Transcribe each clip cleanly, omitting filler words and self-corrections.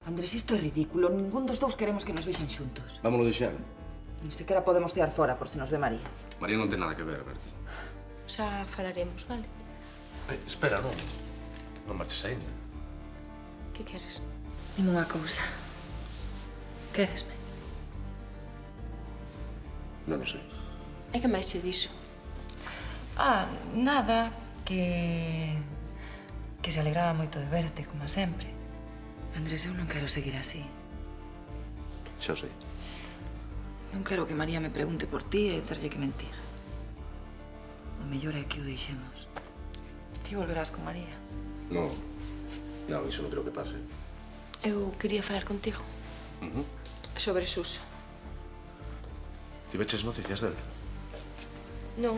Andrés, isto é ridículo. Ningún dos dous queremos que nos vexan xuntos. Vámonos deixar. Ni sequera podemos tear fora por se nos ve María. María non ten nada que ver, Berto. Xa falaremos, vale? Espera, non. Non marches aínda. Que queres? Dime unha cousa. Quéresme? Non o sei. E que máis che dixo? Nada. Que se alegraba moito de verte, como sempre. Andrés, eu non quero seguir así. Xa o sei. Non quero que María me pregunte por ti e terlle que mentir. O mellor é que o deixemos. Ti volverás con María. Non. Non, iso non creo que pase. Eu quería falar contigo. Sobre Suso. Tiveches noticias dele? Non.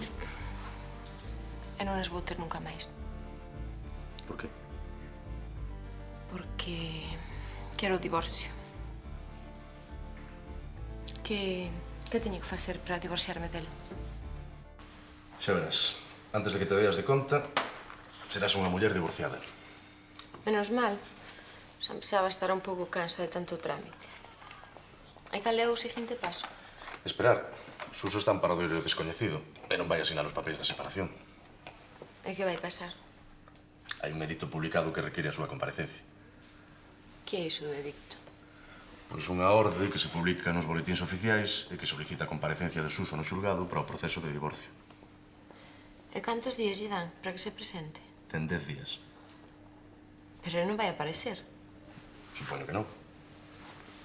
E non as vou ter nunca máis. Por qué? Porque quero o divorcio. Que teño que facer para divorciarme dele? Xa verás. Antes de que te deas de conta, serás unha muller divorciada. Menos mal. Xa empezaba a estar un pouco cansa de tanto trámite. E cal é o seguinte paso? Esperar. Suso está en paradoiro descoñecido e non vai asinar os papéis da separación. E que vai pasar? Hai un edicto publicado que require a súa comparecencia. Que é iso do edicto? Pois unha orde que se publica nos boletíns oficiais e que solicita a comparecencia de Suso no xulgado para o proceso de divorcio. E cantos días lle dan para que se presente? Ten 10 días. Pero ele non vai aparecer. Supoño que non.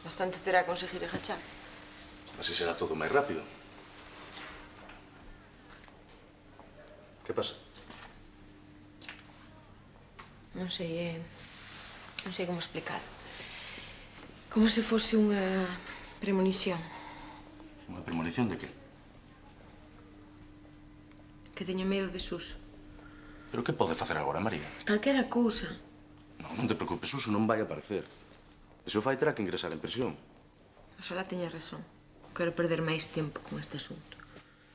Bastante terá conseguir agachar. Así será todo máis rápido. Que pasa? Non sei como explicar. Como se fose unha premonición. Unha premonición de que? Que teño medo de Suso. Pero que pode facer agora, María? Calquera cousa. Non te preocupes, Suso non vai aparecer. E se o fai, terá que ingresar en prisión. Oxalá teña razón. Quero perder máis tempo con este asunto.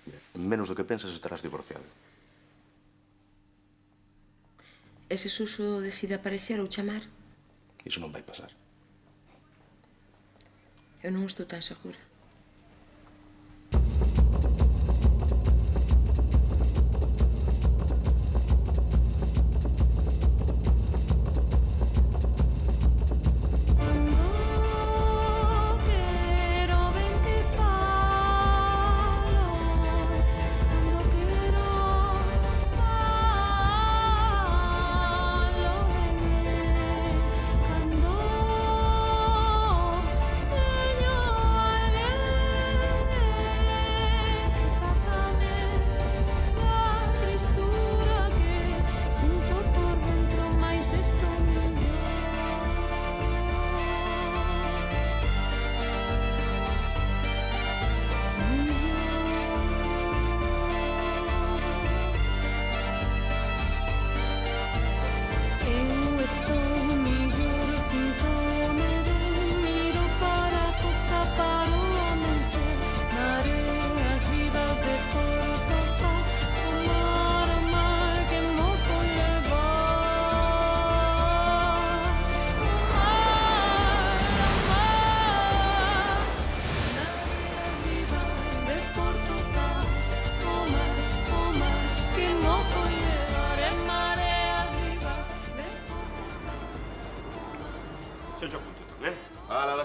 En menos do que pensas estarás divorciado. E se Suso decide aparecer ou chamar? Iso non vai pasar. Eu non estou tan segura.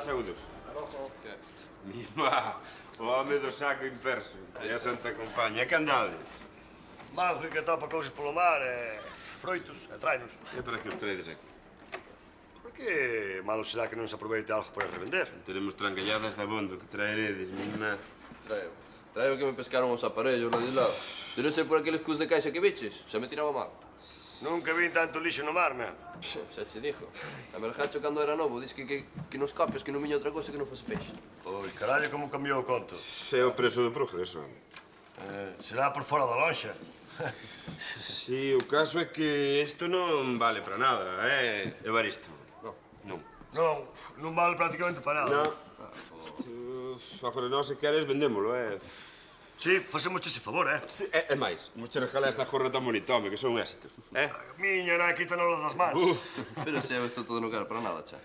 Saúdos. Mima, o home do saco inverso e a Santa Compaña. E que andades? Mango que topa cousas polo mar, froitos e trainos. E para que os traedes aquí? Por que malo será que non se aproveite algo para revender? Teremos trancalladas de abondo que traeredes, mima. Traio que me pescaron os aparellos lá de lado. De non ser por aqueles cus de caixa que viches, xa me tiraba mal. Nunca vin tanto lixo no mar, man. Xa che dixo. A Melgacho, cando era novo, dis que nos copias que non viña outra cosa que non fose peixe. Oi, carallo, como cambiou o conto. É o preso do progreso, home. Será por fora da lonxa. Sí, o caso é que isto non vale para nada, Evaristo? Non. Non vale prácticamente para nada. Non. Agora nós, se queres, vendémolo, Sí, facemos ese favor, Sí, é máis, vos che regalar esta jorra tan bonita, que son un éxito, A miña era quítanos das mans. Pero se eu estou todo no cara para nada, xa.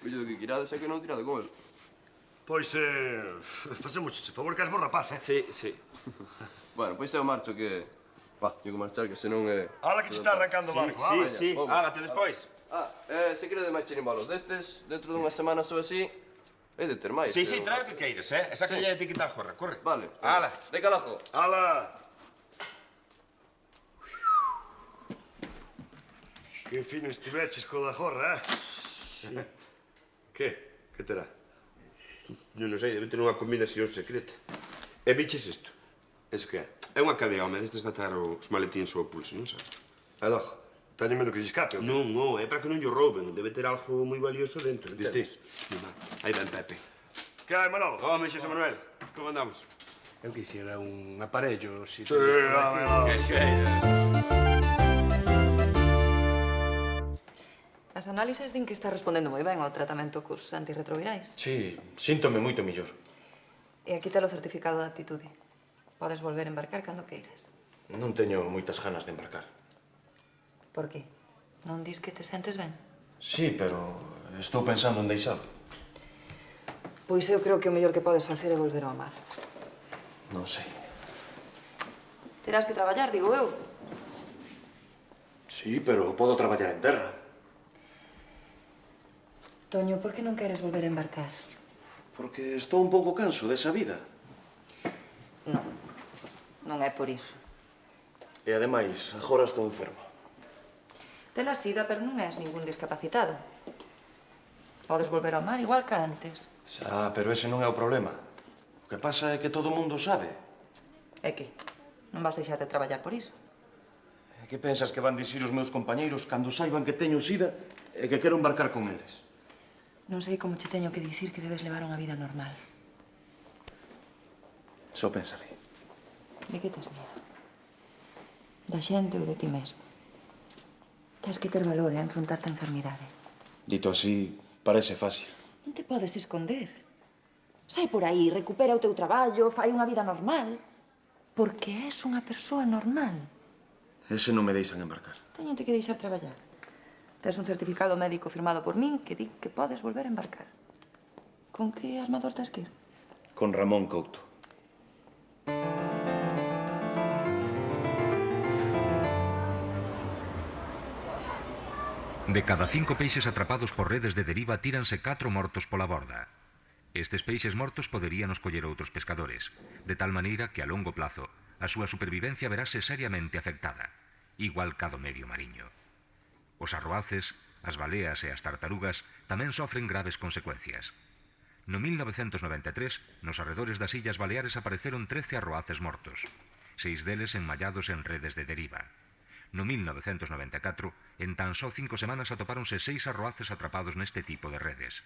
Fillo do que quirades é que non tirade con el. Pois, facemos ese favor que és bo rapaz, Sí, sí. Bueno, pois eu marcho que... Va, tengo que marchar, que senón é... Ala que te está arrancando o barco, ala. Sí, vamos. hágate despois. Se queredes máis chirimbalos destes, dentro dunhas semanas ou así, é de ter máis. Sí, trae o que queires, Esa que lle etiqueta a jorra, corre. Vale. Ala. De calajo. Ala! Que fino estiveches co da jorra, Que? Que terá? Non sei, debe ter unha combinación secreta. E biches isto? Eso que é? É unha cadea, home, destes de atar os maletíns ao pulso, non sabe? E logo, teño medo que lle escape, o que? Non, é para que non lle rouben. Debe ter algo moi valioso dentro. Diste? Aí ven, Pepe. Que hai, Manolo? Home, Xosé Manuel, como andamos? Eu quixera un aparello, si... Sí, dámelo. As análises din que está respondendo moi ben ao tratamento cos antirretrovirais. Sí, síntome moito mellor. E aquí te o certificado de aptitude. Podes volver a embarcar cando queiras. Non teño moitas ganas de embarcar. Por qué? Non dis que te sentes ben? Sí, pero estou pensando en deixalo. Pois eu creo que o mellor que podes facer é volver ao mar. Non sei. Terás que traballar, digo eu. Sí, pero podo traballar en terra. Toño, por que non queres volver a embarcar? Porque estou un pouco canso desa vida. Non é por iso. E ademais, agora estou enfermo. Telas sida, pero non és ningún discapacitado. Podes volver ao mar igual que antes. Xa, pero ese non é o problema. O que pasa é que todo o mundo sabe. É que non vas deixar de traballar por iso. E que pensas que van dicir os meus compañeiros cando saiban que teño sida e que quero embarcar con eles? Non sei como che teño que dicir que debes levar unha vida normal. Só pensarei. De que tes medo? Da xente ou de ti mesmo? Tens que ter valor a enfrontarte a enfermidade. Dito así, parece fácil. Non te podes esconder. Sai por aí, recupera o teu traballo, fai unha vida normal. Porque és unha persoa normal. Ese non me deixan embarcar. Teñente que deixar traballar. Tes un certificado médico firmado por min que di que podes volver a embarcar. Con que armador tes que ir? Con Ramón Couto. De cada 5 peixes atrapados por redes de deriva tíranse 4 mortos pola borda. Estes peixes mortos poderían os coller outros pescadores, de tal maneira que a longo plazo a súa supervivencia verase seriamente afectada, igual ca do medio mariño. Os arroaces, as baleas e as tartarugas tamén sofren graves consecuencias. No 1993, nos arredores das Illas Baleares apareceron 13 arroaces mortos, 6 deles enmallados en redes de deriva. No 1994, en tan só 5 semanas atopáronse 6 arroaces atrapados neste tipo de redes.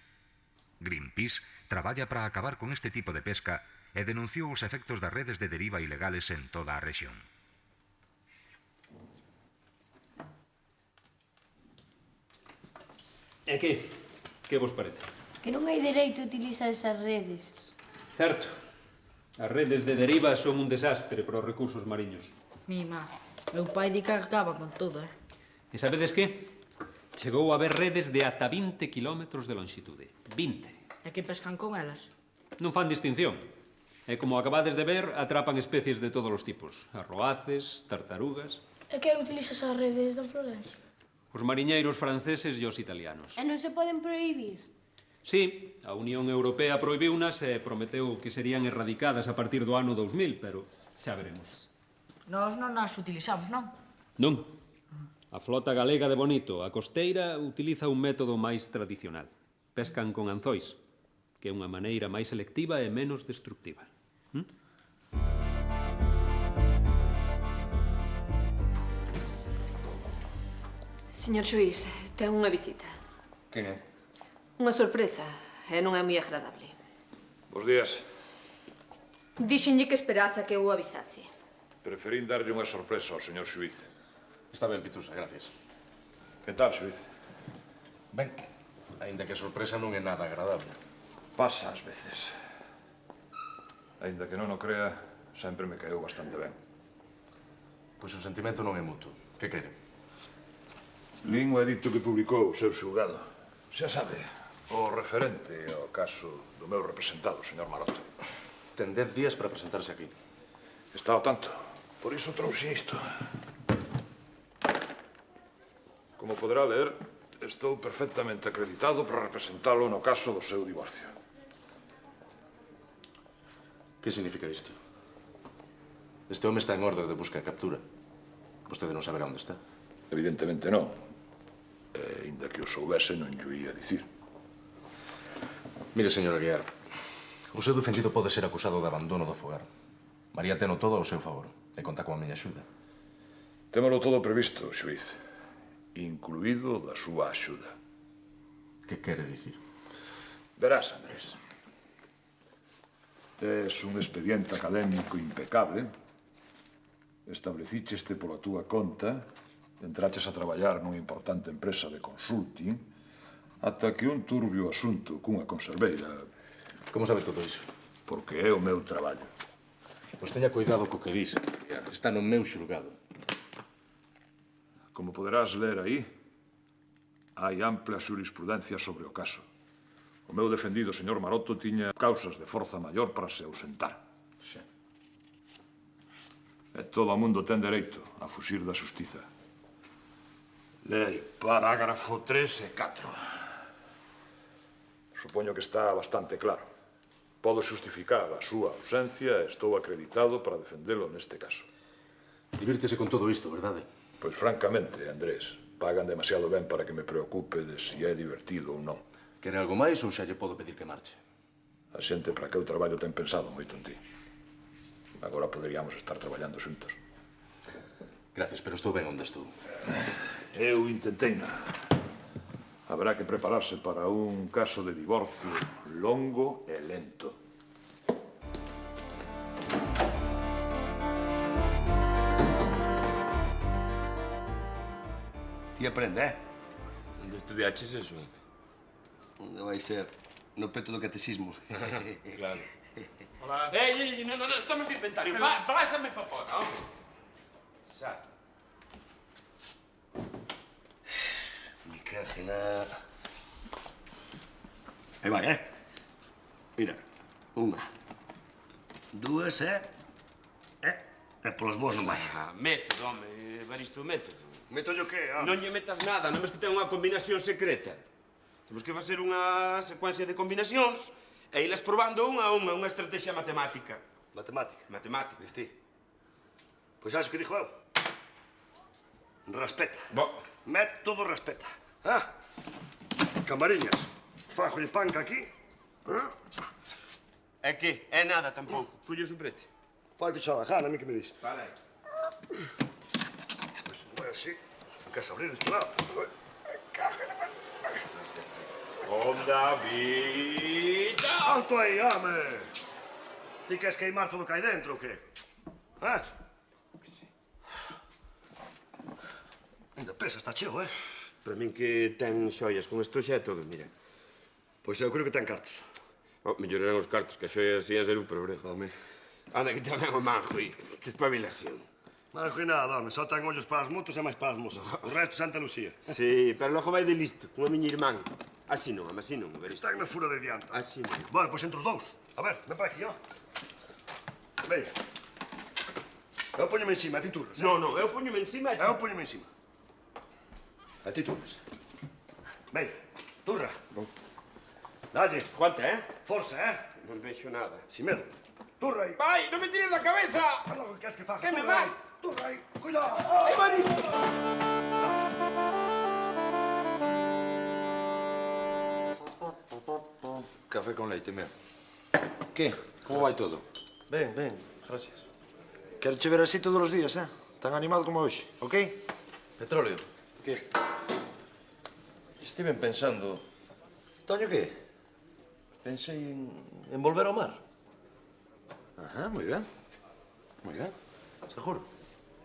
Greenpeace traballa para acabar con este tipo de pesca e denunciou os efectos das redes de deriva ilegales en toda a rexión. E que? Que vos parece? Que non hai dereito a utilizar esas redes. Certo. As redes de deriva son un desastre para os recursos mariños. Mima, meu pai di que acaba con todo, E sabedes que? Chegou a haber redes de ata 20 kilómetros de longitude. 20. E que pescan con elas? Non fan distinción. E como acabades de ver, atrapan especies de todos os tipos. Arroaces, tartarugas... E que utiliza esas redes da Florencia? Os mariñeiros franceses e os italianos. E non se poden prohibir? Sí, a Unión Europea prohibiunas e prometeu que serían erradicadas a partir do ano 2000, pero xa veremos. Nós non as utilizamos, non? Non. A flota galega de Bonito, a costeira, utiliza un método máis tradicional. Pescan con anzois, que é unha maneira máis selectiva e menos destructiva. Señor xuiz, ten unha visita. Quen é? Unha sorpresa, e non é moi agradable. Bos días. Díxenlle que esperase a que eu o avisase. Preferín darlle unha sorpresa ao señor xuiz. Está ben, Pitusa, gracias. Que tal, xuiz? Ben, aínda que a sorpresa non é nada agradable. Pasa ás veces. Aínda que non o crea, sempre me caeu bastante ben. Pois o sentimento non é mutuo. Que quere? Lín o edito que publicou o seu xulgado. Xa sabe, O referente ao caso do meu representado, señor Maroto. Ten 10 días para presentarse aquí. Está ao tanto. Por iso trouxe isto. Como poderá ler, estou perfectamente acreditado para representalo no caso do seu divorcio. Que significa isto? Este home está en orde de busca e captura. Vostede non saberá onde está. Evidentemente non. E, inda que o soubese, non llo ia dicir. Mire, señor Aguiar, o seu defendido pode ser acusado de abandono do fogar. María teno todo ao seu favor e conta coa miña axuda. Témolo todo previsto, xuiz, incluído da súa axuda. Que quere dicir? Verás, Andrés. Tes un expediente académico impecable. Establecicheste pola túa conta, entraches a traballar nunha importante empresa de consulting, ata que un turbio asunto cunha conserveira... Como sabe todo iso? Porque é o meu traballo. Pois teña cuidado co que dis. Está no meu xulgado. Como poderás ler aí, hai ampla xurisprudencia sobre o caso. O meu defendido, señor Maroto, tiña causas de forza maior para se ausentar. Xa. E todo o mundo ten dereito a fuxir da xustiza. Lei, parágrafo 3 e 4. Supoño que está bastante claro. Podo xustificar a súa ausencia e estou acreditado para defendelo neste caso. Divírtese con todo isto, verdade? Pois francamente, Andrés, pagan demasiado ben para que me preocupe de se é divertido ou non. Quere algo máis ou xa lle podo pedir que marche? A xente para que eu traballo ten pensado moito en ti. Agora poderíamos estar traballando xuntos. Gracias, pero estou ben onde estou. Eu intenteina. Habrá que prepararse para un caso de divorcio longo e lento. Ti aprende, eh? Onde estudiaches eso? Onde vai ser? No peto do catecismo. Claro. Hola. No, estamos de inventario. Pásame para fora, hombre. Xa. Me caje na... Aí vai, eh? Mira, unha, dúas, e polas boas non vai. Método, home, Evaristo, método. Meto yo que, Non lle metas nada, non ves que ten unha combinación secreta. Temos que facer unha secuencia de combinacións e ilas probando unha a unha estrategia matemática. Matemática? Matemática. Dis ti. Pois sabes o que dixo eu? Respeta. Bo. Método respeta. Ah? Camariñas, fajolle panca aquí. É que? É nada tampouco. Pullo un prete. Fai que xa da gana, a mí que me dis. Vale. Pois non vai así. Non queres abrir este lado. Caja na mano. Onda, vida! Alto aí, home! Ti queres queimar todo o que hai dentro, ou que? Ah? Ainda pesa, está cheo, eh? Para min que ten xoias con isto xa é todo, mira. Pois eu creo que ten cartos. Oh, mellor eran os cartos, que a xoias ian ser un problema. Home. Anda, que tamén o manjo, que espabilación. Manjo e nada, home. Só ten ollos para as motos e máis para as mozas. O resto Santa Lucía. Sí, pero logo vai de listo, como a miña irmán. Así non, así non, Evaristo. Están na fura de dianta. Así non. Bueno, pois entre os dous. A ver, ven para aquí, ó. Ven. Eu poñome encima, a ti turras. Non, eu poñome encima. Eu poñome encima. A ti turras. Ven, turra. Dalle. Juante, Forza, Non vexo nada. Sin medo. Turra aí. Vai, non me tires da cabeza! Haz lo que queres que faga. Que me Turra vai? aí. Turra aí. Cuidado. Evaristo! Café con leite, meu. Que? Como vai todo? Ben, ben, gracias. Quero che ver así todos os días, tan animado como hoxe, ok? Petróleo. Que? Estiven pensando... Toño, que? Pensei en volver ao mar. Ajá, moi ben. Moi ben. Seguro.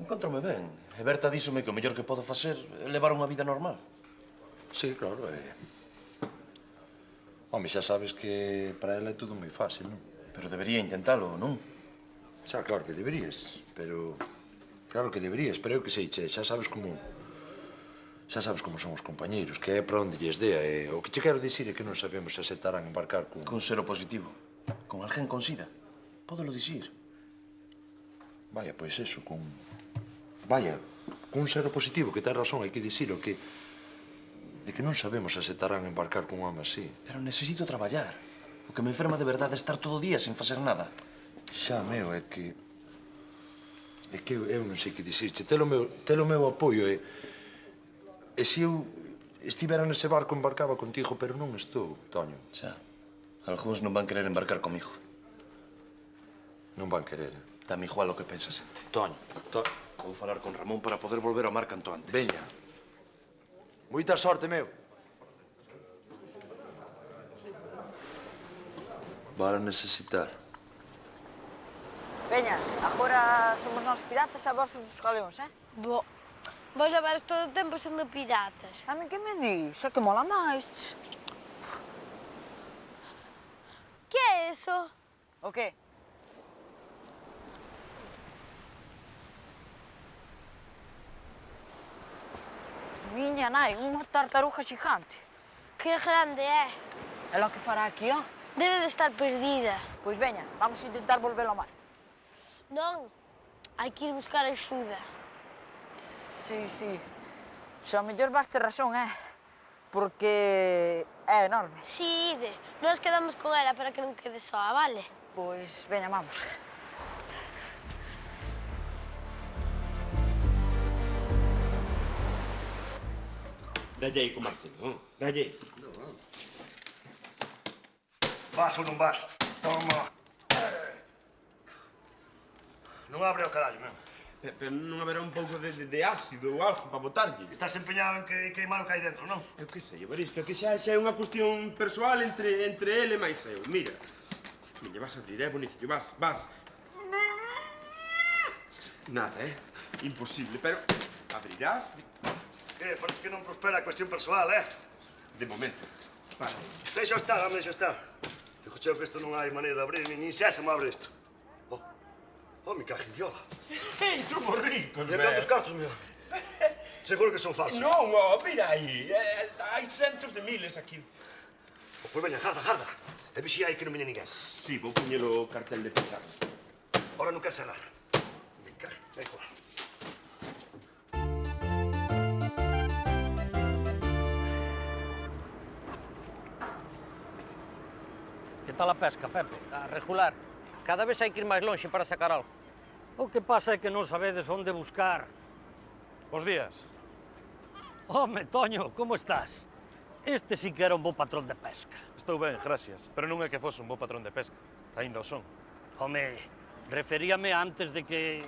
Encontrome ben. E Berta díxome que o mellor que podo facer é levar unha vida normal. Sí, claro, Home, xa sabes que para ela é tudo moi fácil, non? Pero debería intentalo, non? Xa, claro que deberías, pero... Claro que deberías, pero eu que sei, che, xa sabes como... Xa sabes como son os compañeiros, que é para onde lles dea. E o que che quero dicir é que non sabemos se aceptarán embarcar con... Con sero positivo. Con alguén con sida. Pódelo dicir. Vaya, pois eso, con... Vaya, cun sero positivo, que ten razón, hai que dicilo, que... É que non sabemos se aceptarán embarcar con un home así. Pero necesito traballar. O que me enferma de verdade é estar todo o día sen facer nada. Xa, meu, é que... É que eu non sei que dicirche. Telo meu apoio e se eu estivera nese barco embarcaba contigo, pero non estou, Toño. Xa. Algúns non van querer embarcar comigo. Non van querer, Dame igual o que pensa xente. Toño. Vou falar con Ramón para poder volver ao mar canto antes. Veña. Moita sorte, meu. Van a necesitar. Veña, agora somos nós piratas e vos os galeóns, Bo, vos levares todo o tempo sendo piratas. A mí que me dis? É que mola máis. Que é eso? O qué? Miña nai, unha tartaruga xigante. Que grande é. É lo que fará aquí, ó. Debe de estar perdida. Pois veña, vamos intentar volver ao mar. Non, hai que ir buscar axuda. Sí. Xa mellor vas ter razón, Porque é enorme. Si, ide. Nós quedamos con ela para que non quede soa, vale? Pois veña, vamos. Dalle aí co martelo, dalle aí. Vas ou non vas? Toma. Non abre o carallo, meu. Pero non haberá un pouco de ácido ou algo para botarlle? Estás empeñado en que queimar o que hai dentro, non? Eu que sei, Evaristo, é que xa é unha cuestión persoal entre ele e máis eu. Mira, vas a abrir, bonitillo, vas. Nada, imposible, pero abrirás. Parece que non prospera a cuestión persoal, De momento. Vale. Deixa estar, home, deixa estar. Digo, cheo, que isto non hai maneira de abrir, nin xa se me abre isto. Oh, me caje en diola. Somos ricos, E cantos cartos, meu? Seguro que son falsos. Non, mira aí. Hai centos de miles aquí. Pois veña, jarda. E vixía aí que non veña ninguén. Si, vou poñer o cartel de pechar. Ora non quer cerrar. Me caje, da igual. Que tal a pesca, Pepe? A regular. Cada vez hai que ir máis lonxe para sacar algo. O que pasa é que non sabedes onde buscar. Bos días. Home, Toño, como estás? Este sí que era un bo patrón de pesca. Estou ben, gracias, pero non é que fose un bo patrón de pesca. Ainda o son. Home, referíame antes de que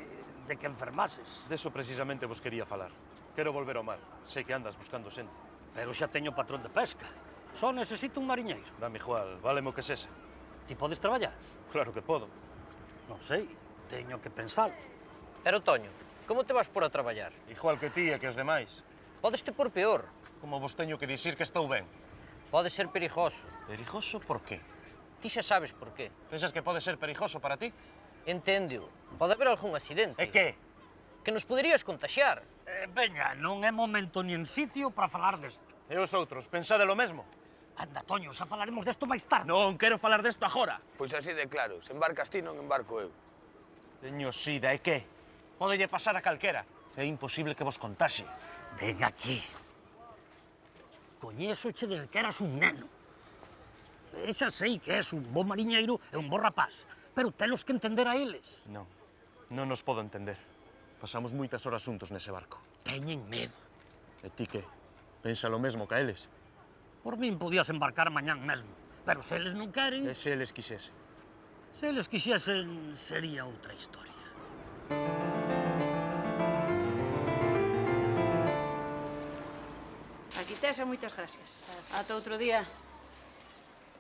enfermases. Deso precisamente vos quería falar. Quero volver ao mar. Sei que andas buscando xente. Pero xa teño patrón de pesca. Só necesito un mariñeiro. Dame igual, válemo que sexa. Ti podes traballar? Claro que podo. Non sei, teño que pensar. Pero, Toño, como te vas por a traballar? Igual que ti e que os demais. Podeste por peor. Como vos teño que dicir que estou ben? Pode ser perigoso. Perigoso por qué? Ti xa sabes por qué. Pensas que pode ser perigoso para ti? Enténdeo. Pode haber algún accidente. E que? Que nos poderías contaxiar. Veña, non é momento nin sitio para falar desto. E os outros, pensade lo mesmo? Anda, Toño, xa falaremos desto máis tarde. Non quero falar desto agora. Pois así de claro, se embarcas ti non embarco eu. Teño sida, e que? Pódelle pasar a calquera. É imposible que vos contaxe. Ven aquí. Coñésoche desde que eras un neno. E xa sei que és un bo mariñeiro e un bo rapaz, pero telos que entender a eles. Non nos podo entender. Pasamos moitas horas xuntos nese barco. Teñen medo. E ti que? Pensa lo mesmo que a eles? Por min podías embarcar mañán mesmo, pero se eles non queren... E se eles quixesen? Se eles quixesen, sería outra historia. Aquí tes, moitas gracias. Ata outro día.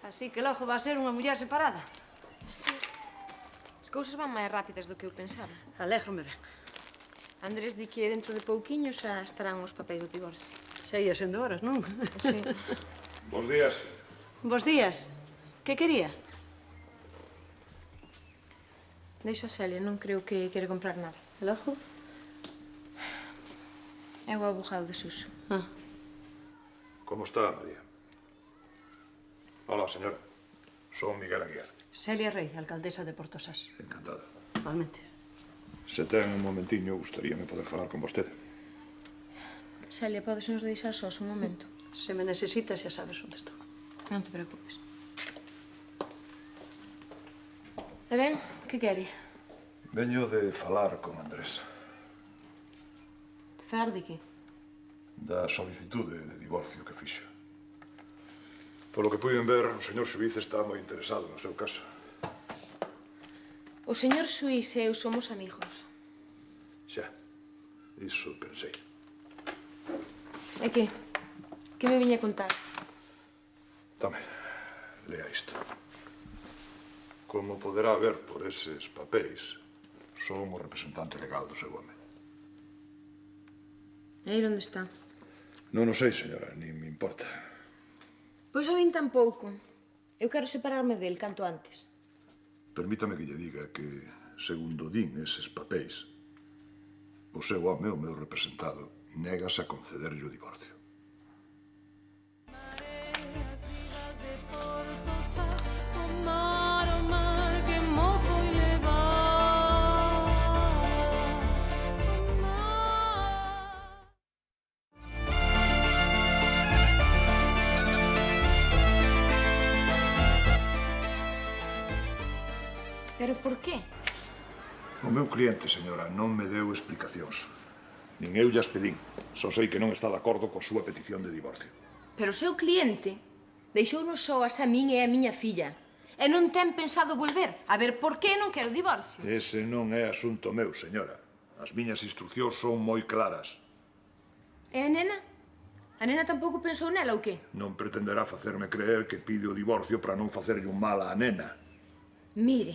Así que logo va a ser unha muller separada. Sí. As cousas van máis rápidas do que eu pensaba. Alégrome ben. Andrés di que dentro de pouquiño xa estarán os papéis do divorcio. Xa ia sendo horas, non? Sí. Bos días. Bos días. Que quería? Deixo a Celia, non creo que quere comprar nada. Logo? É o abogado de Suso. Como está, María? Hola, señora. Son Miguel Aguiar. Celia Rey, alcaldesa de Portosás. Encantado. Igualmente. Se ten un momentiño, gustaríame poder falar con vostede. Celia, podes nos deixar sós un momento? Se me necesitas, xa sabes onde estou. Non te preocupes. E ben, que quere? Veño de falar con Andrés. Falar de que? Da solicitude de divorcio que fixo. Polo que puiden ver, o señor xuiz está moi interesado no seu caso. O señor Suís e eu somos amigos. Xa, iso pensei. E que? Que me viña a contar? Tome, lea isto. Como poderá ver por eses papéis, son o representante legal do seu home. E aí onde está? Non o sei, señora, nin me importa. Pois a min tampouco. Eu quero separarme del canto antes. Permítame que lle diga que, segundo din eses papéis, o seu home, o meu representado, négase a concederlle o divorcio. Pero por qué? O meu cliente, señora, non me deu explicacións. Nin eu llas pedín. Só sei que non está de acordo coa súa petición de divorcio. Pero o seu cliente deixounos soas a min e a miña filla. E non ten pensado volver. A ver, por que non quero divorcio? Ese non é asunto meu, señora. As miñas instruccións son moi claras. E a nena? A nena tampouco pensou nela ou que? Non pretenderá facerme creer que pide o divorcio para non facerlle un mal á nena. Mire,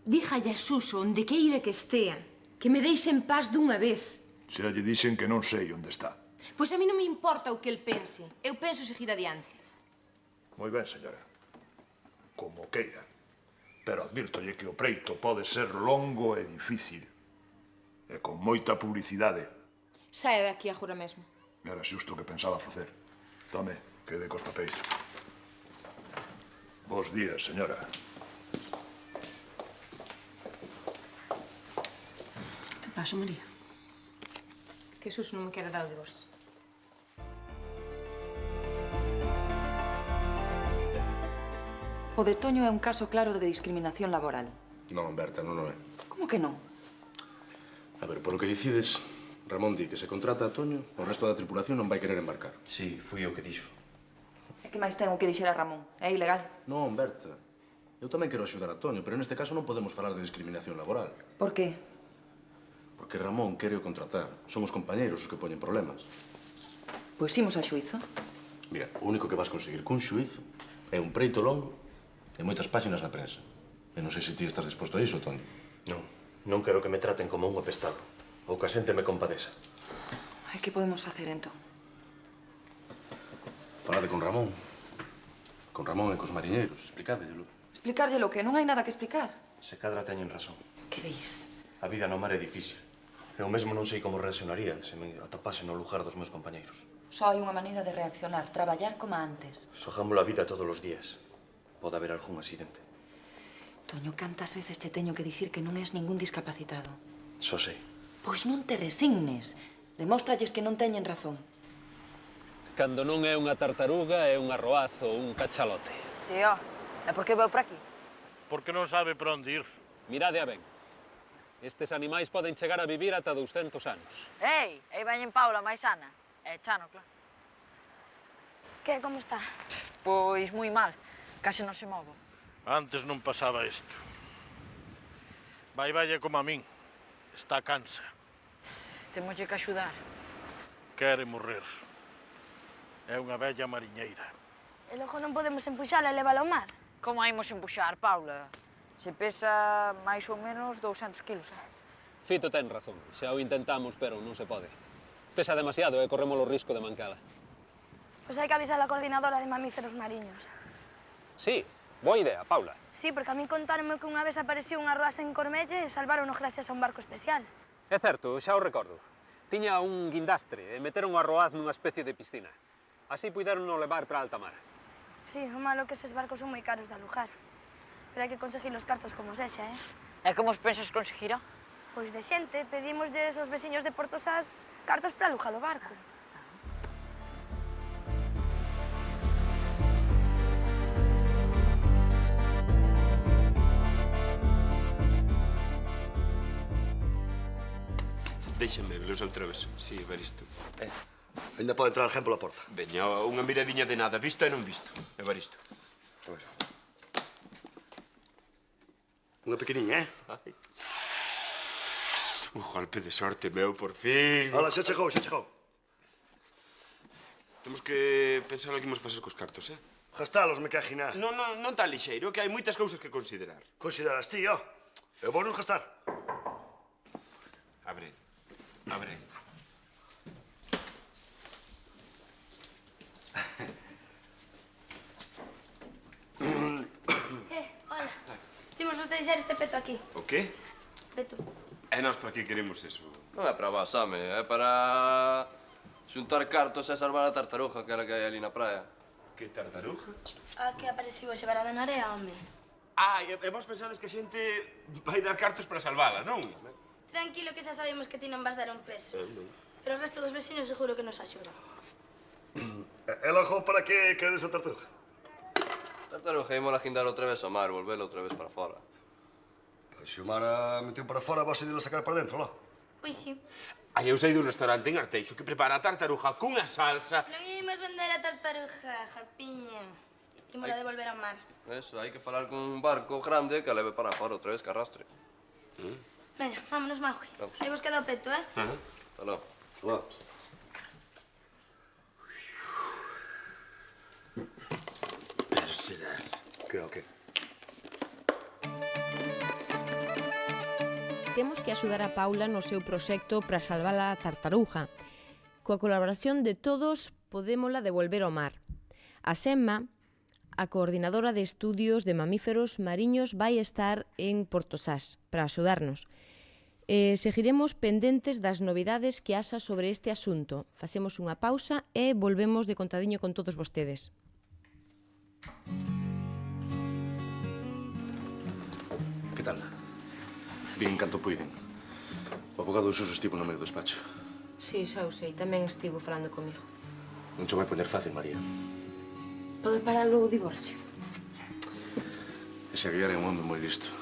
dígalle a Suso onde queira que estea, que me deixe en paz dunha vez. Xa lle dixen que non sei onde está. Pois a mí non me importa o que el pense. Eu penso seguir adiante. Moi ben, señora. Como queira. Pero advírtolle que o preito pode ser longo e difícil. E con moita publicidade. Saia de aquí agora mesmo. Era xusto o que pensaba facer. Tome, quede cos papéis. Bos días, señora. Que pasa, María? Que Suso non me quere dar o divorcio. O de Toño é un caso claro de discriminación laboral. Non, Berta, non o é. Como que non? A ver, polo que decides, Ramón di que se contrata a Toño, o resto da tripulación non vai querer embarcar. Sí, fui eu que dixo. E que máis ten o que dixera Ramón? É ilegal. Non, Berta. Eu tamén quero axudar a Toño, pero neste caso non podemos falar de discriminación laboral. Por que? Porque Ramón quere o contratar. Son os compañeiros os que poñen problemas. Pois imos a xuizo. Mira, o único que vas conseguir cun xuizo é un preito longo e moitas páxinas na prensa. E non sei se ti estás disposto a iso, Toño. Non, non quero que me traten como un apestado. Ou que a xente me compadeza. Ai, que podemos facer, entón? Falade con Ramón. Con Ramón e cos mariñeiros, explicádellelo. Explicárllelo que non hai nada que explicar. Se cadra teñen razón. Que dis? A vida no mar é difícil. Eu mesmo non sei como reaccionaría se me atopase no lugar dos meus compañeiros. Só hai unha maneira de reaccionar, traballar como antes. Sojamos a vida todos os días. Pode haber algún accidente. Toño, cantas veces te teño que dicir que non és ningún discapacitado? Só sei. Pois non te resignes. Demóstralles que non teñen razón. Cando non é unha tartaruga, é un arroazo ou un cachalote. Si, ó. E por que veu por aquí? Porque non sabe por onde ir. Mirade a ben. Estes animais poden chegar a vivir ata 200 anos. Ei, aí veñen Paula, máis sana. E Chano, claro. Que, como está? Pois moi mal. Case non se movo. Antes non pasaba isto. Vai como a min. Está cansa. Temos que axudar. Quere morrer. É unha bella mariñeira. E logo non podemos empuxala e levala ao mar. Como a imos empuxar, Paula? Se pesa máis ou menos 200 kilos. Fito ten razón. Xa o intentamos, pero non se pode. Pesa demasiado e corremos o risco de mancala. Pois hai que avisar a coordinadora de mamíferos mariños. Sí, boa idea, Paula. Sí, porque a mí contáronme que unha vez apareceu unha roasa en Cormelle e salváronos gracias a un barco especial. É certo, xa o recordo. Tiña un guindastre e meteron o arroaz nunha especie de piscina. Así puideron no levar para alta mar. Sí, o malo que eses barcos son moi caros de alugar. Pero hai que conseguir os cartos como sexa, E como os pensas conseguirá? Pois de xente, pedimoslle aos veciños de Portosás cartos para alugar o barco. Déixame velos outra vez. Si, ver isto. Ainda pode entrar alguén pola porta. Veña, unha miradiña de nada, visto e non visto. E ver isto. A ver. Unha pequeniña, Ai. Un golpe de sorte, meu, por fin. Ola, xa chegou, xa chegou. Temos que pensar o que imos facer cos cartos, Gastalos, me cajiná. Non tan lixeiro, que hai moitas cousas que considerar. Consideras ti, ó. Eu vou non gastar. Abre. Hola. Dimos nos deixar este peto aquí. O qué? Peto. E nós para que queremos eso? Non é para basame, é para xuntar cartos e salvar a tartaruja que é a que hai ali na praia. Que tartaruja? A que apareciu a xevarada na area, home. E vos pensades que a xente vai dar cartos para salvala, non? Tranquilo que xa sabemos que ti non vas dar un peso. Pero o resto dos veciños seguro que nos axudan. E logo, para que queres a tartaruja? Tartaruja, ímola guindar outra vez ao mar, volvela outra vez para fora. Pois se o mar a meteu para fora, vos irla sacar para dentro, lá. Pois sí. Aí eu sei dun restaurante en Arteixo que prepara a tartaruja cunha salsa. Non imos vender a tartaruja, Japiña. Ímola devolver ao mar. Eso, hai que falar con un barco grande que a leve para fora outra vez que arrastre. Veña, vámonos, Manjui. Aí vos queda o peto, Hasta logo. Lá. Pero serás... Que o que? Temos que axudar a Paula no seu proxecto para salvar a tartaruja. Coa colaboración de todos, podémola devolver ao mar. A Senma, a coordinadora de estudios de mamíferos mariños, vai estar en Portosás para axudarnos. Seguiremos pendentes das novidades que haxa sobre este asunto. Facemos unha pausa e volvemos de contadiño con todos vostedes. Que tal? Bien canto puiden. O abogado Suso estivo no meu despacho. Sí, xa o sei. Tamén estivo falando comigo. Non che vai poñer fácil, María. Pode parar o divorcio? Ese Aguiar é un home moi listo.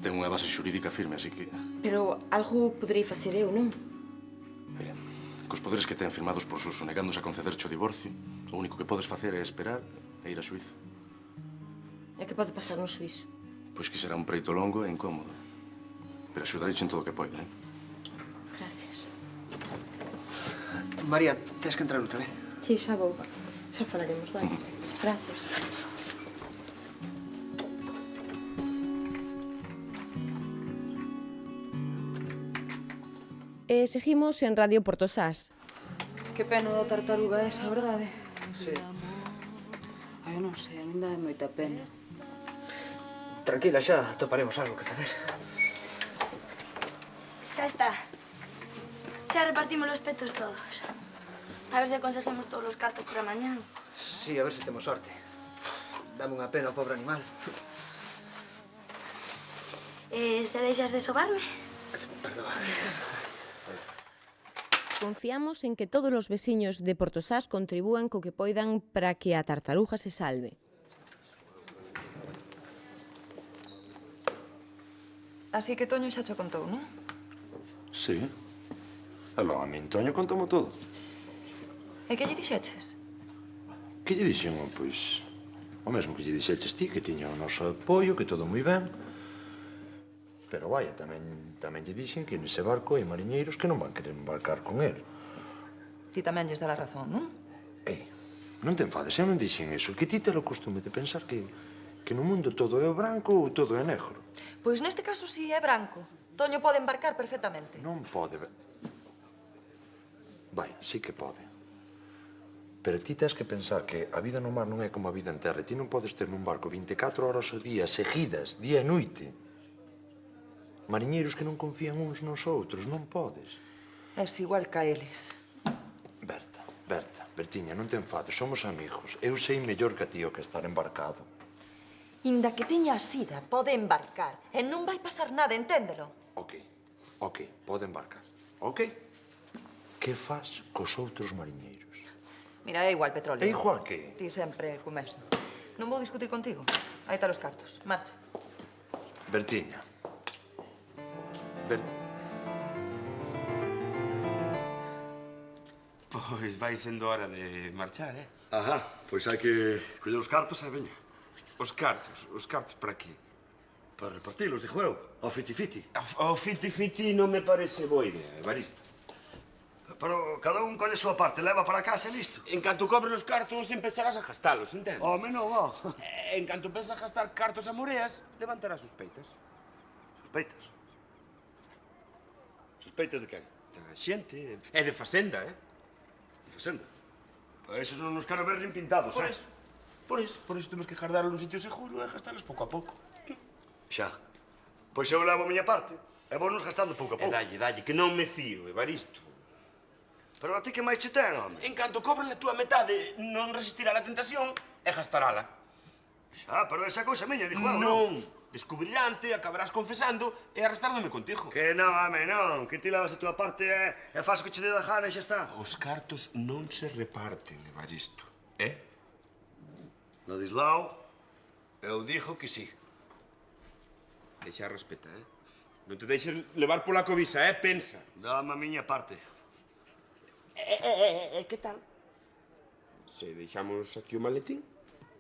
Ten unha base xurídica firme, así que... Pero algo poderei facer eu, non? Mira, cos poderes que ten firmados por Suso negándose a concederche o divorcio, o único que podes facer é esperar e ir a xuízo. E que pode pasar no suízo? Pois que será un preito longo e incómodo. Pero axudareiche en todo o que poida, Gracias. María, tens que entrar outra vez. Sí, xa vou. Xa falaremos, vai. Gracias. E seguimos en Radio Portosás. Que pena da tartaruga esa, verdade? Sí. Ai, eu non sei, a min dá moita pena. Tranquila, xa toparemos algo que facer. Xa está. Xa repartimos os petos todos. A ver se conseguimos todos os cartos para mañán. Sí, a ver se temos sorte. Dame unha pena ao pobre animal. Se deixas de sobarme? Perdón. Confiamos en que todos os veciños de Portosás contribúan co que poidan para que a tartaruja se salve. Así que Toño xa cho contou, non? Sí. E logo a min Toño contomo todo. E que lle dixeches? Que lle dixen? Pois, o mesmo que lle dixeches ti, que tiña o noso apoio, que todo moi ben. Pero vaya, tamén lle dixen que nese barco hai mariñeiros que non van querer embarcar con el. Ti tamén lles dá a razón, non? Non te enfades, eu non dixen eso. Que ti te lo costume de pensar que no mundo todo é o branco ou todo é negro. Pois neste caso si é branco. Toño pode embarcar perfectamente. Non pode. Vai, sí que pode. Pero ti tens que pensar que a vida no mar non é como a vida en terra. Ti non podes ter nun barco 24 horas ao día, seguidas, día e noite. Mariñeiros que non confían uns nos outros, non podes. Es igual que a eles. Bertiña, non te enfades, somos amigos. Eu sei mellor que a ti o que estar embarcado. Inda que teña a sida, pode embarcar. E non vai pasar nada, enténdelo. Ok, pode embarcar. Ok? Que fas cos outros mariñeiros? Mira, é igual petróleo. É igual que? Ti sempre co mesmo. Non vou discutir contigo. Aí está os cartos. Marcho. Bertiña. Pois vai sendo hora de marchar, eh? Ajá, pois hai que coller os cartos e veña. Os cartos para qué? Para repartilos, dixo eu, ao fiti-fiti. O fiti-fiti non me parece boa idea, Evaristo. Pero cada un colle a súa parte, leva para casa e listo. En canto cobren os cartos, empezarás a gastalos, entendes? Home, non, ó. En canto pensas gastar cartos a moreas, levantarás sospeitas. Sospeitas? Sospeitas de quen? Da xente. É de facenda, eh? De facenda? A esos non nos quero ver nin pintados, Por eso temos que guardalos nun sitio seguro e gastalos pouco a pouco. Xa. Pois eu levo a miña parte e vou nos gastando pouco a pouco. Dalle, que non me fío, Evaristo. Pero a ti que máis che ten, home? En canto cobren a túa metade, non resistirá a tentación e gastarala. Xa, pero esa cousa miña, dixo eu, non? Descubrirante, acabarás confesando e arrastrándome contigo. Que non, home, non. Que ti levas a túa parte e faz o que che dé da gana e xa está. Os cartos non se reparten, Evaristo. Ladislao, eu dixo que sí. Deixa a respeta, Non te deixes levar pola cobisa, Pensa. Dame a miña parte. Que tal? Se deixamos aquí o maletín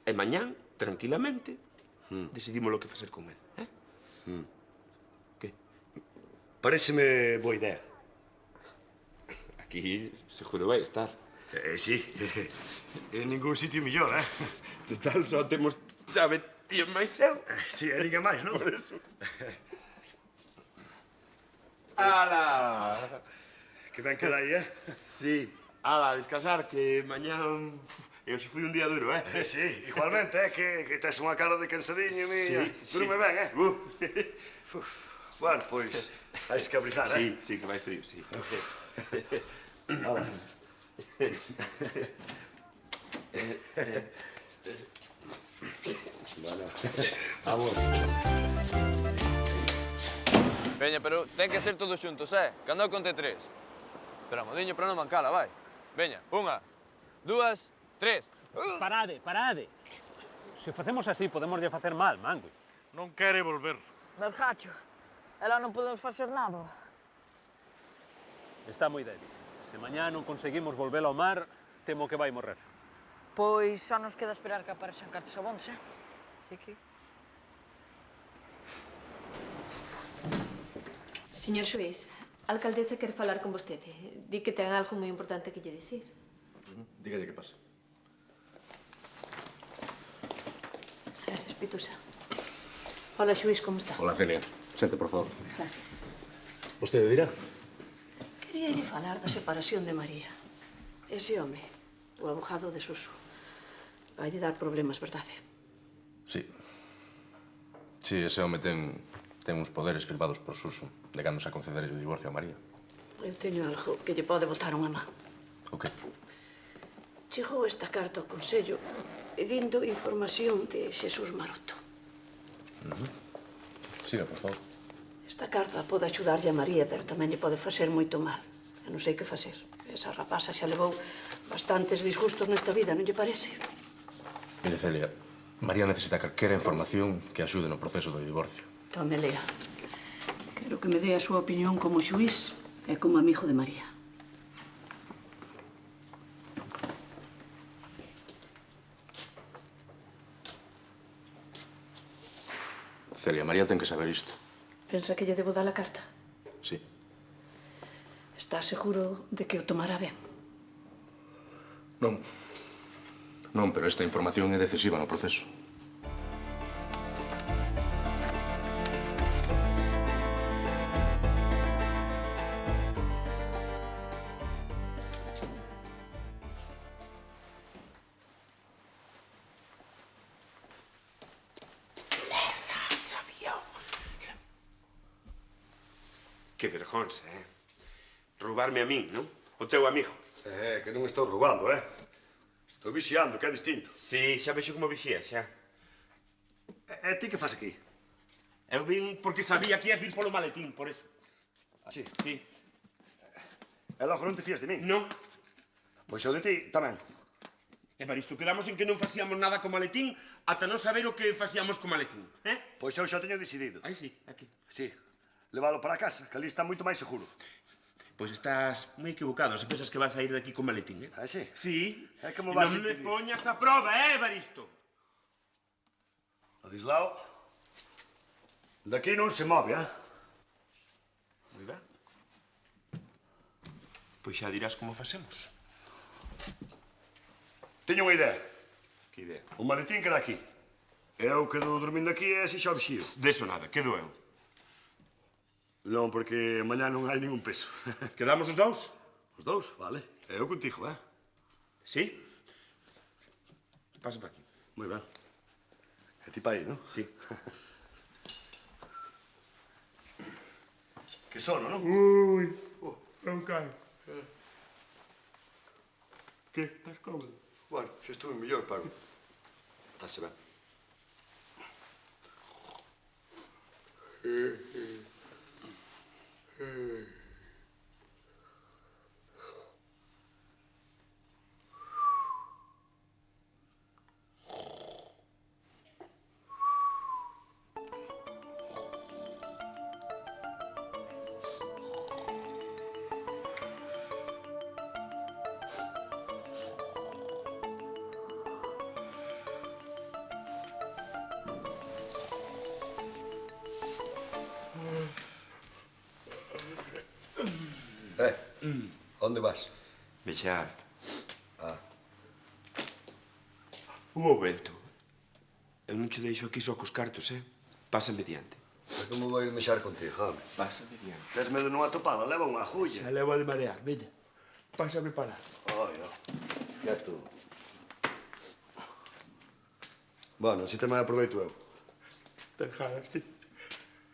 e mañán, tranquilamente, decidimos lo que facer con él, Que? Paréceme boa idea. Aquí seguro vai estar. Sí. En ningún sitio mellor, Total, só temos chave ti e máis eu. Sí, e ninguén máis, non? Por eso. Ala! Que ben queda aí, Sí. Ala, a descansar, que mañán... Eu xe fui un día duro, Sí, igualmente, que tes unha cara de cansadiño, miña. Durme ben, Bueno, pois, vais que abrigar, Sí, que vai frío, sí. Ala. Bueno, vamos. Veña, pero ten que ser todos xuntos, Que andou conte 3. Pero, modiño, para non mancala, vai. Veña, 1, 2, 3. Parade. Se facemos así, podemos lle facer mal, Mangui. Non quere volver. Berjacho, ela non podemos facer nada. Está moi débil. Se mañá non conseguimos volver ao mar, temo que vai morrer. Pois só nos queda esperar que aparexan cartas abondos, Así que... Señor xuez, a alcaldesa quer falar con vostede. Di que ten algo moi importante que lle dicir. Dígalle que pasa. Gracias, Pitusa. Hola, xuez, como está? Hola, Celia. Sente, por favor. Gracias. Vostede dirá? Queríalle falar da separación de María. Ese home, o abogado de Suso, vai dar problemas, verdade? Sí. Sí, ese home ten uns poderes firmados por Suso, negándose a conceder o divorcio a María. Eu teño algo que lle pode botar unha man. O que? Chegou esta carta ao Consello pedindo información de Xesús Maroto. Siga, por favor. Esta carta pode axudarlle a María, pero tamén lle pode facer moito mal. Eu non sei que facer. Esa rapaza xa levou bastantes disgustos nesta vida, non lle parece? Mire, Celia, María necesita calquera información que axude no proceso do divorcio. Tome, lea. Quero que me dé a súa opinión como xuís e como amigo de María. Celia, María ten que saber isto. Pensa que lle debo dar a carta? Sí. Está seguro de que o tomará ben? Non, pero esta información é decisiva no proceso. Que vergonza, roubarme a min, non? O teu amigo. Que non estou roubando, Estou vixiando, que é distinto. Sí, xa vexo como vixía, xa. E ti que faz aquí? Eu vin porque sabía que ias vir polo maletín, por eso. Así? Sí. E logo non te fías de min? Non. Pois eu de ti tamén. Evaristo, quedamos en que non facíamos nada co maletín ata non saber o que facíamos co maletín, Pois eu xa teño decidido. Aí sí, aquí. Sí. Levalo para casa, que ali está moito máis seguro. Pois estás moi equivocado se pensas que vas a ir de aquí con maletín, Ah, sí? Sí. É como vas Non me impedir. poñas a prova, Evaristo? Ladislao, daqui non se move, Moi ben. Pois xa dirás como facemos. Teño unha idea. Que idea? O maletín queda aquí. Eu quedo dormindo aquí e así xa o vixío. Deso nada, quedo eu. Non, porque mañá non hai ningún peso. Quedamos os dous? Os dous, vale. E eu contigo, Sí? Pasa por aquí. Moi ben. E ti pa aí, non? Sí. Que sono, non? Ui, non cae. Que, estás cómodo? Bueno, se estuve mellor, pero... Estase ben. Onde vas? Vexar. Ah. Un momento. Eu non che deixo aquí só cos cartos, Pásame diante. E como vou ir mexar contigo, home? Pásame diante. Tes medo non atopala? Leva unha agulla. Xa levo a de marear, veña. Pásame para. Ai, que é todo. Bueno, si tamén aproveito eu. Te jalas, ti.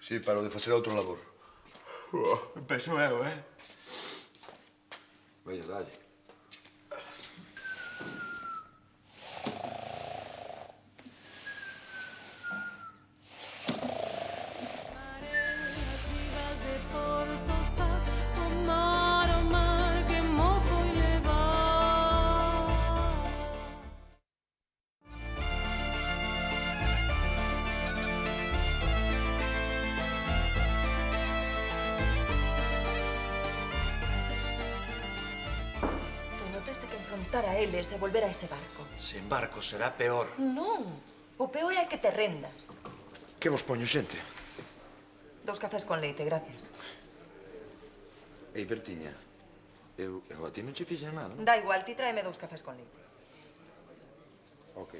Sí, pero de facer outro labor. Empezo eu, Veña, dalle. A eles e volver a ese barco. Sen barco será peor. Non, o peor é que te rendas. Que vos poño, xente? 2 cafés con leite, gracias. Ei, Bertiña, eu a ti non che fixen nada, non? Da igual, ti tráeme 2 cafés con leite. Ok.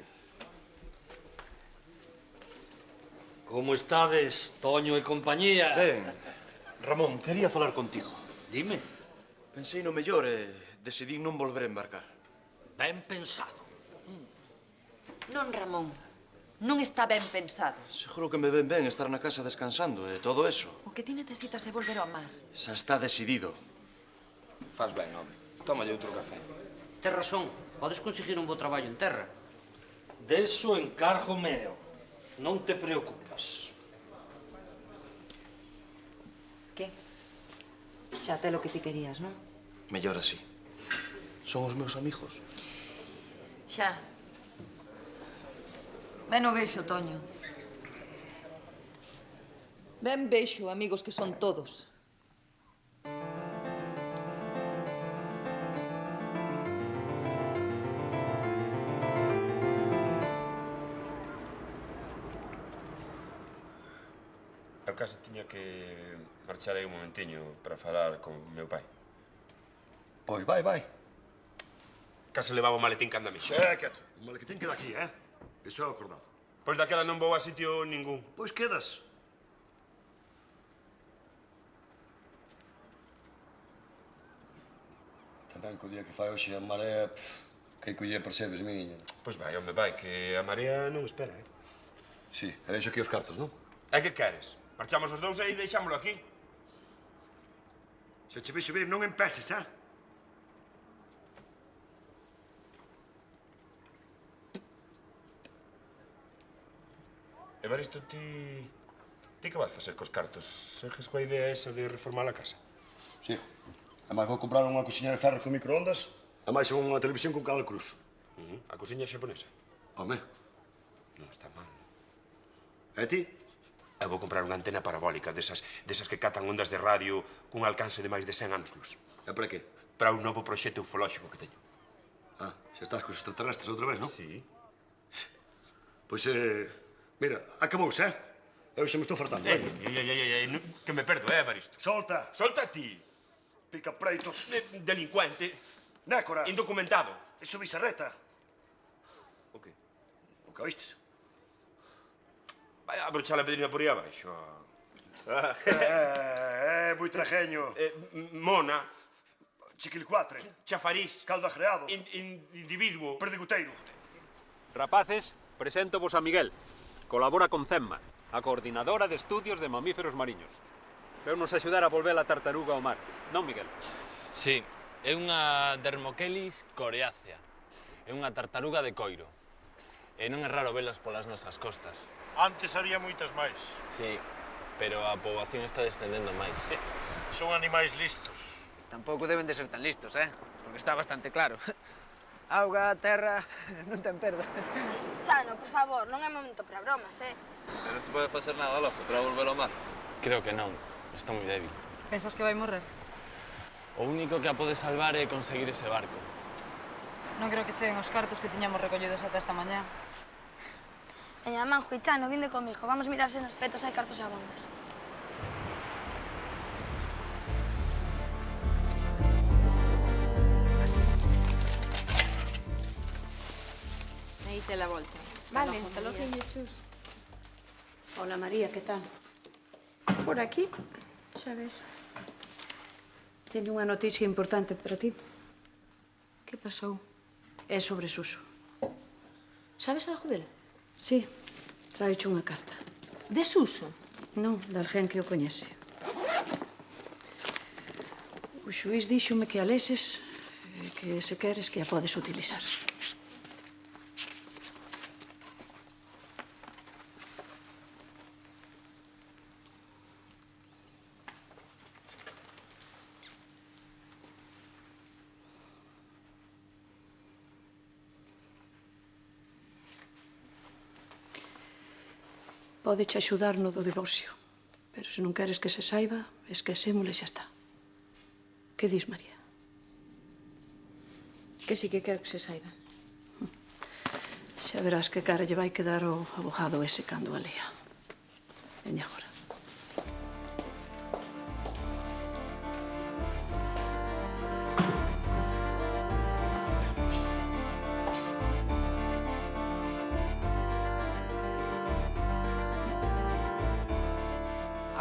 Como estades, Toño e compañía? Ben, Ramón, quería falar contigo. Dime. Pensei no mellor e decidí non volver a embarcar. Ben pensado. Non, Ramón. Non está ben pensado. Seguro que me ven ben estar na casa descansando e todo eso. O que ti necesitas é volver ao mar. Xa está decidido. Faz ben, home. Tómalle outro café. Tes razón. Podes conseguir un bo traballo en terra. Deso encargo meu. Non te preocupas. Que? Xa te lo que ti querías, non? Mellor así. Son os meus amigos. Xa. Ben o vexo, Toño. Ben vexo, amigos que son todos. Eu case tiña que marchar aí un momentiño para falar con meu pai. Pois vai, vai. Case levaba o maletín canda mexo. Quieto. O maletín queda aquí, Iso é acordado. Pois daquela non vou a sitio ningún. Pois quedas. Tamén co día que fai hoxe a marea, que colle percebes, miña. Pois vai, home, vai, que a marea non espera, Sí, e deixo aquí os cartos, non? E que queres? Marchamos os dous e deixámolo aquí. Se che vexo vir, non empeces, eh? Evaristo, ti que vas facer cos cartos? Segues coa idea esa de reformar a casa? Sigo. Ademais, vou comprar unha cociña de ferro con microondas e máis unha televisión con canal cruz. A cociña xaponesa? Home. Non está mal. E ti? Eu vou comprar unha antena parabólica desas que catan ondas de radio cun alcance de máis de 100 anos luz. E para que? Para un novo proxecto ufolóxico que teño. Ah, xa estás cos extraterrestres outra vez, non? Sí. Pois, mira, acabouse, eh? Eu xa me estou fartando, Ei, que me perdo, Evaristo. Solta! Solta ti! Pica preitos. Delincuente. Nécora. Indocumentado. Iso bisarreta. O que? O que oístes? Vai a brochar a pedrina por aí abaixo. Moi trajeño. Mona. Chiquilcuatre. Chafariz. Caldo agreado. Individuo. Perdiguteiro. Rapaces, preséntovos a Miguel. Colabora con CEMMA, a coordinadora de estudios de mamíferos mariños. Veunos axudar a volver a tartaruga ao mar. Non, Miguel? Sí, é unha Dermochelis coreácea. É unha tartaruga de coiro. E non é raro velas polas nosas costas. Antes había moitas máis. Sí, pero a poboación está descendendo máis. Son animais listos. Tampouco deben de ser tan listos, porque está bastante claro. Auga, terra, non ten perda. Chano, por favor, non é momento para bromas, Pero non se pode facer nada, loco, para volver ao mar. Creo que non. Está moi débil. Pensas que vai morrer? O único que a pode salvar é conseguir ese barco. Non creo que cheguen os cartos que tiñamos recollidos ata esta mañá. Veña, Manjo e Chano, vinde comigo. Vamos mirar se nos petos hai cartos e abonos. Aí te la volta. Vale. Hasta logo, Chus. Hola, María, que tal? Por aquí, xa ves. Teño unha noticia importante para ti. Que pasou? É sobre Suso. Sabes algo dele? Sí, traecho unha carta. De Suso? Non, de alguén que o coñece. O xuiz díxome que a leses e que se queres que a podes utilizar. Pódeche axudar no do divorcio, pero se non queres que se saiba, esquecémolo e xa está. Que dis, María? Que sí que quero que se saiba. Xa verás que cara lle vai quedar o abogado ese cando a lea. Veña agora.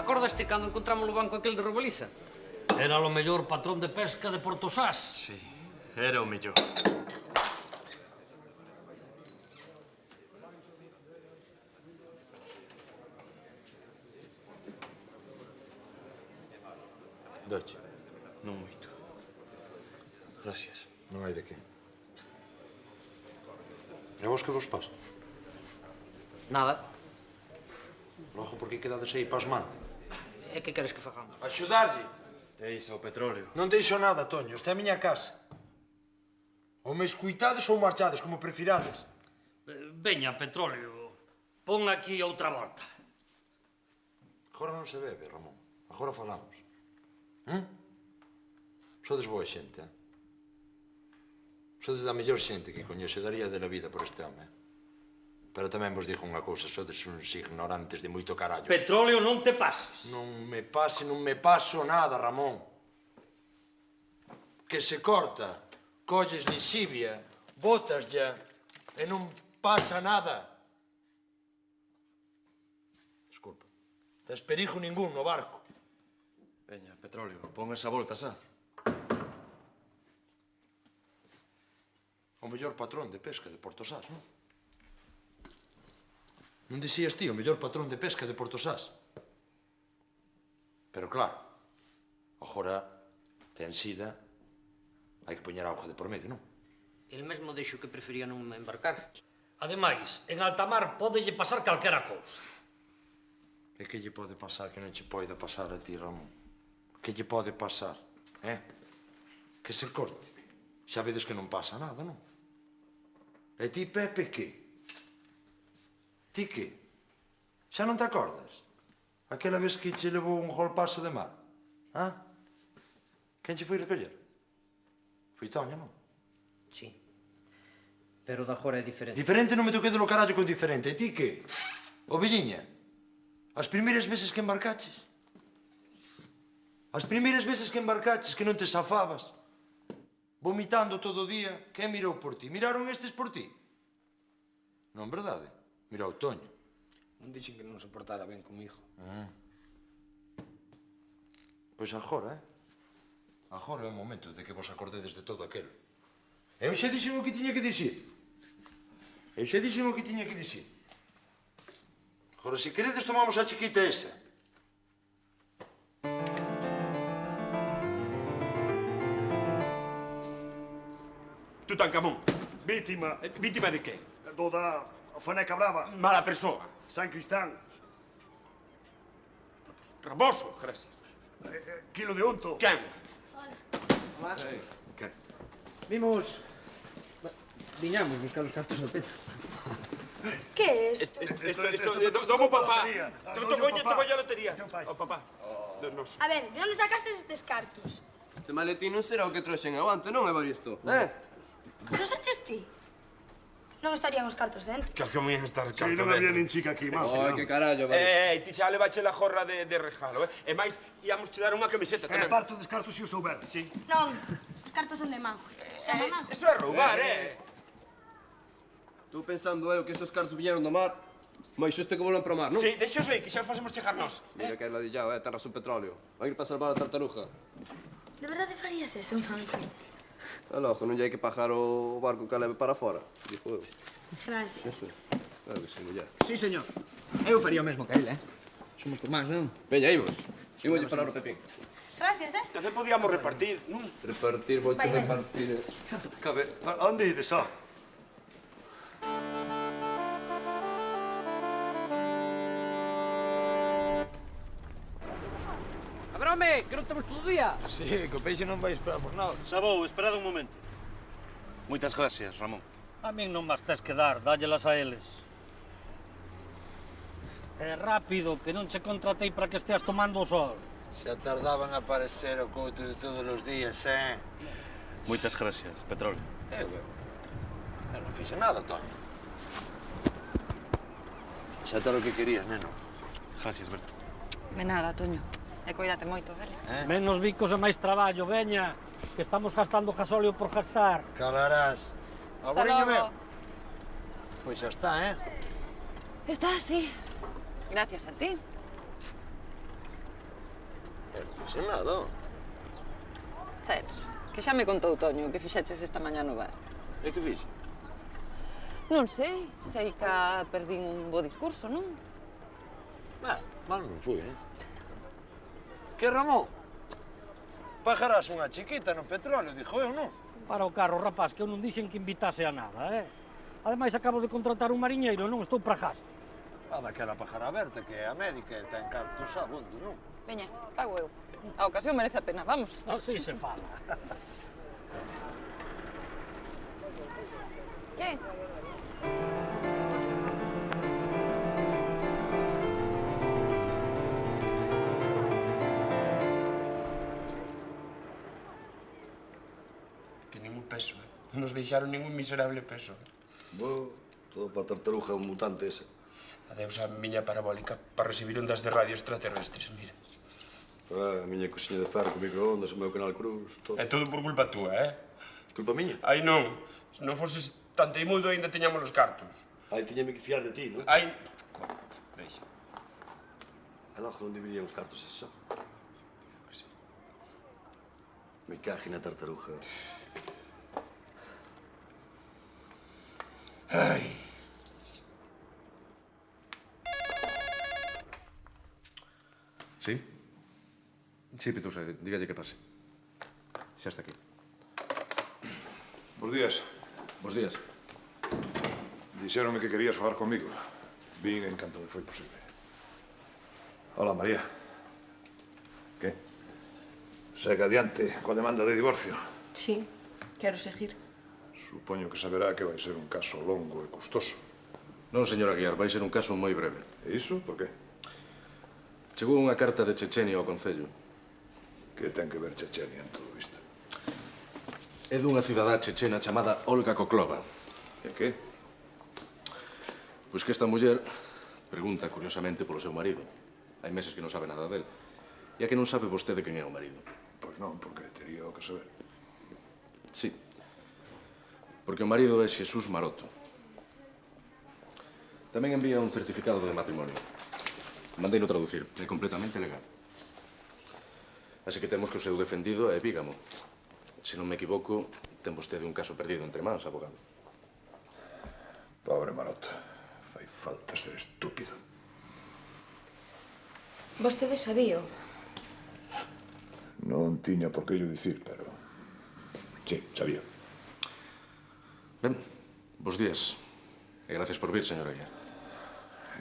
Acordaste cando encontramos o banco aquel de Robaliza? Era o mellor patrón de pesca de Portosás. Sí, era o mellor. Doche. Non moito. Gracias. Non hai de que. E vos que vos pasa? Nada. Logo, por que quedades aí pasmando? E que queres que fagamos? Axudarlle. Deixa o petróleo. Non deixo nada, Toño. Esta é a miña casa. Ou me escuitades ou marchades, como prefirades. Veña, petróleo. Pon aquí outra volta. Agora non se bebe, Ramón. Agora falamos. Sodes boa xente, Sodes da mellor xente que coñece, daría de la vida por este home, Pero tamén vos digo unha cousa, sodes uns ignorantes de moito carallo. Petróleo, non te pases. Non me paso nada, Ramón. Que se corta, colles lixivia, botaslla e non pasa nada. Desculpa. Tes perigo ningún no barco. Veña, petróleo, pon esa volta, xa. O mellor patrón de pesca de Portosás, non? Non dixías ti o mellor patrón de pesca de Portosás? Pero claro, agora ten sida, hai que poñer auga de por medio, non? El mesmo dixo que prefería non embarcar. Ademais, en alta mar pódelle pasar calquera cousa. E que lle pode pasar que non che poida pasar a ti, Ramón? Que lle pode pasar, Que se corte. Xa vedes que non pasa nada, non? E ti, Pepe, que? Ti que? Xa non te acordas? Aquela vez que che levou un golpazo de mar? Quen che foi recoller? Foi Toña, non? Sí. Pero de agora é diferente. Diferente non me toquei do carallo con diferente. E ti que? Ovelliña, as primeiras veces que embarcaches? As primeiras veces que embarcaches que non te safabas? Vomitando todo o día, quen mirou por ti? Miraron estes por ti? Non, verdade? Mirou Toño. Non dixen que non se portara ben comigo. Pois agora, agora é o momento de que vos acordedes de todo aquelo. Eu xa dixen o que tiña que dicir. Agora, se queredes, tomamos a chiquita esa. Tutankamón. Vítima. Vítima de que? Do da faneca brava. Mala persoa. San Cristán. Raboso, gracias. Kilo de unto. Quen? Hola. Que? Vimos... Viñamos buscar os cartos do Pedro. Que é Isto, domo papá. Tocolle a lotería. O papá. A ver, de onde sacastes estes cartos? Este maletín non será o que trouxen eu antes, non, Evaristo? Pero saches ti? Non estarían os cartos dentro. Que me ian estar Si, non había nin chica aquí, máis. Que carallo, Evaristo. Ti xa levache la jorra de regalo, E máis, íamos che dar unha camiseta tamén. Parto dos cartos se os souber. Sí. Non, os cartos son de Manjo. Eso é roubar, Estou pensando eu que esos cartos viñeron do mar, mais este que volan para o mar, non? Sí, deixos aí, que xa facemos chegar nós. Mira que é ladillao, terras un petróleo. Vai ir para salvar a tartaruja. De verdade farías eso, Franco? E logo, non lle hai que pagar o barco que a leve para fora, dixo eu. Gracias. Sí. Claro que sí, muller. Sí, señor. Eu faría o mesmo que ele, Somos por máis, non? Veña, imos. Imos lle falar o Pepín. Gracias, Tamén podíamos repartir, non? Repartir, vouche repartir. Cabe, a onde ides, A ver, home, que non temos todo o día. Sí, que o peixe non vai esperar por nada. Sabou, esperad un momento. Moitas gracias, Ramón. A min non vas tes que dar, dállelas a eles. Rápido, que non che contratei para que esteas tomando o sol. Xa tardaban a aparecer o couto de todos os días, Moitas gracias, Petróleo. Eu non fixe nada, Toño. Xa te o que querías, neno. Gracias, Berta. De nada, Toño. E cuídate moito, vale? Menos bicos e máis traballo, veña, que estamos gastando gasóleo por gastar. Calarás. Alboriño meu. Pois xa está, Está, sí. Gracias a ti. Non fixe nada. Ceres, que xa me contou Toño o que fixeches esta mañá no bar. E que fixe? Non sei que perdín un bo discurso, non? Mal non fui, Que, Ramón? Pagarás unha chiquita no petróleo, dixo eu, non? Para o carro, rapaz, que eu non dixen que invitase a nada, Ademais, acabo de contratar un mariñeiro e non estou para gastos. Daquela pájara aberta, que é a médica e ten cartos abundos, non? Veña, pago eu. A ocasión merece a pena, vamos. Así se fala. Que? Que ningún peso, Non nos deixaron ningún miserable peso. Todo para tartaruja é un mutante ese. Adeus a miña parabólica para recibir ondas de radio extraterrestres, mira. A miña cociña de ferro con microondas, o meu canal cruz, todo. É todo por culpa túa, Culpa miña? Ai, non. Se non foses tan teimudo, ainda teñamos os cartos. Ai, tiñame que fiar de ti, non? Ai... Deixa. E logo onde virían os cartos esos? Me caje na tartaruja. Ai. Sí? Sí, Pitusa, dígalle que pase. Xa está aquí. Bos días. Bos días. Dixéronme que querías falar comigo. Vin en canto me foi posible. Hola, María. Que? Segue adiante coa demanda de divorcio. Sí, quero seguir. Supoño que saberá que vai ser un caso longo e custoso. Non, señora Aguiar, vai ser un caso moi breve. E iso, por qué? Chegou unha carta de Chechenia ao Concello. Que ten que ver Chechenia en todo isto? É dunha cidadá chechena chamada Olga Koklova. E que? Pois que esta muller pregunta curiosamente polo seu marido. Hai meses que non sabe nada del. E a que non sabe vostede quen é o marido? Pois non, porque tería o que saber. Sí. Porque o marido é Xesús Maroto. Tamén envía un certificado de matrimonio. Mandei no traducir. É completamente legal. Así que temos que o seu defendido é bígamo. Se non me equivoco, ten vostede un caso perdido entre mans, abogado. Pobre Maroto. Fai falta ser estúpido. Vostede sabío? Non tiña por que yo dicir, pero... Sí, sabía. Ben, bos días. E gracias por vir, señora Aguiar.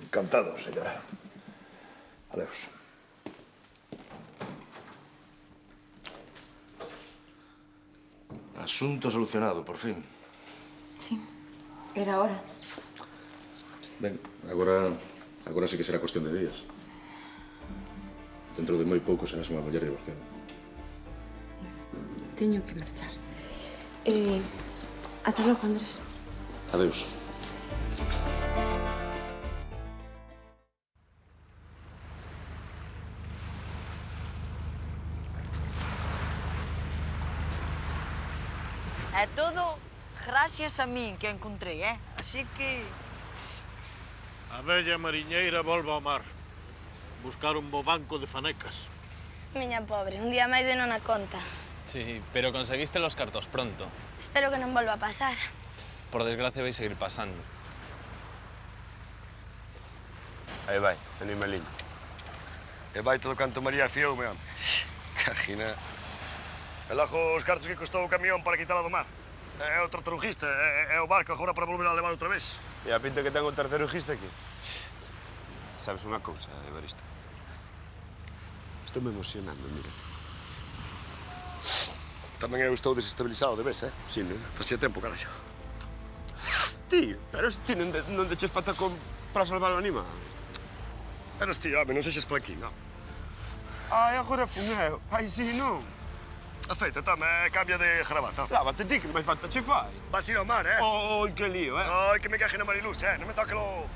Encantado, señora. Adeus. Asunto solucionado, por fin. Sí, era hora. Ben, agora sí que será cuestión de días. Dentro de moi pouco serás unha muller divorciada. Teño que marchar. Ata logo, Andrés. Adeus. É todo gracias a min que encontrei, Así que... A bella mariñeira volve ao mar. Buscar un bo banco de fanecas. Miña pobre, un día máis e non a contas. Sí, pero conseguiste los cartos pronto. Espero que non volva a pasar. Por desgracia vai seguir pasando. Aí vai, animaliño. E vai todo canto María fiou, me amo. Cajina. E logo os cartos que costou o camión para quitala do mar. É o tartarujista, é o barco agora para volver a levar outra vez. E a pinta que ten o tartarujista aquí. Sabes unha cousa, Evaristo? Estou me emocionando, mira. Tamén eu estou desestabilizado de vez, Sí, non? Facía tempo, carallo. Ti, pero ti non deches patacón para salvar o animal. Eras ti, home, non sexes por aquí, non? Ai, agora fun eu. Ai, si, non? Afeita, tome, cambia de gravata. Lávate ti, que máis falta che fai. Vas ir ao mar, Oi, que lío, Ai, que me caje na Mariluz, non me toque lo...